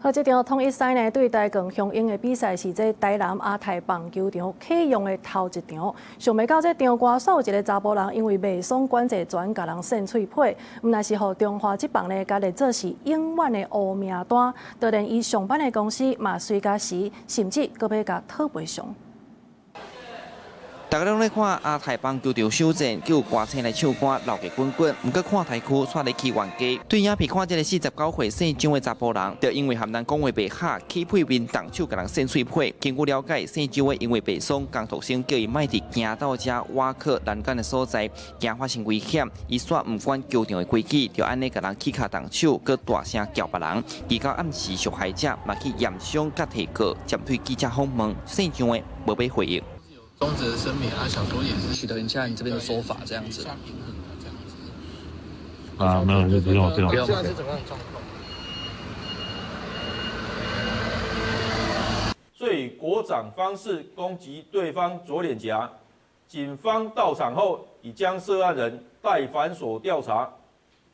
好，這場統一獅呢對台江雄鷹的比賽是這台南亞太棒球場啟用的頭一場。想袂到這場外所有一個查甫人因為賣爽關節轉，甲人扇喙皮，毋但是互中華職棒呢，家己做是永遠的烏名單，就連伊上班的公司嘛隨甲時，甚至閣要甲討賠償。 大家攏在看亞太棒球場首戰，叫歌星來唱歌，鬧個滾滾。毋過看台區煞咧起冤家，對影片看這個49歲姓張的查甫人，就因為和人講話袂合，起屁面動手甲人扇喙皮。經過了解，姓張的因為白爽，工讀生叫伊莫佇行到遮挖克欄杆的所在，驚發生危險，伊煞毋管球場的規矩，就安尼甲人起骹動手，佮大聲叫別人。而到暗時，受害者嘛去驗傷甲提告，針對記者訪問，姓張的無要回應。 終止的聲明啊，想說也是取得一下你這邊的說法，這樣子。啊，沒有，就不用。現在是怎麼樣的狀況？所以國掌方式攻擊對方左臉頰，警方到場後已將涉案人帶反鎖調查，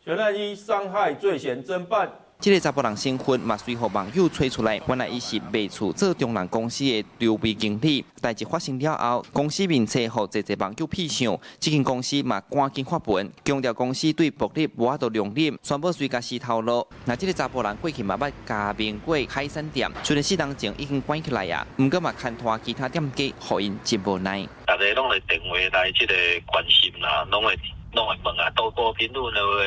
全案依傷害罪嫌偵辦。 這個查甫人身份嘛，隨後網友吹出來，原來伊是賣厝做中人公司的劉備經理。代志發生了後，公司面冊互儕網友翕相，這間公司嘛趕緊發文，強調公司對暴力無法度容忍，宣布隨家私透露。那這個查甫人過去嘛捌加盟過海產店，雖然4年前已經關起來啊，不過嘛牽拖其他店家，互因真無奈。大家攏會電話來這個關心啦，攏會問啊，多多評論的話。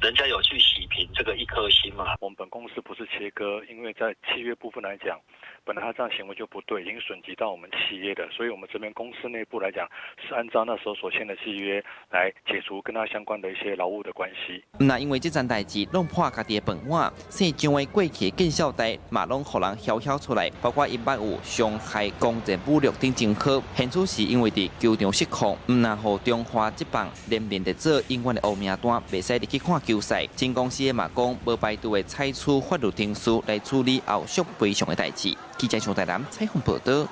人家有去洗屏這個1顆星嘛？我們本公司不是切割，因為在契約部分來講，本來他這樣行為就不對，已經損及到我們企業的，所以我們這邊公司內部來講，是按照那時候所簽的契約來解除跟他相關的一些勞務的關係。那因為這件代志攏破家己的飯碗，姓張的過去見笑代嘛攏互人曉出來，包括伊捌有傷害公然侮辱等情況。現此時因為佇球場失控，毋但互中華職棒連面的做永遠的烏名單，袂使入去看球賽。真公司的嘛講無排除會採取法律程序來處理後續賠償的代志。記者從台南採訪報道。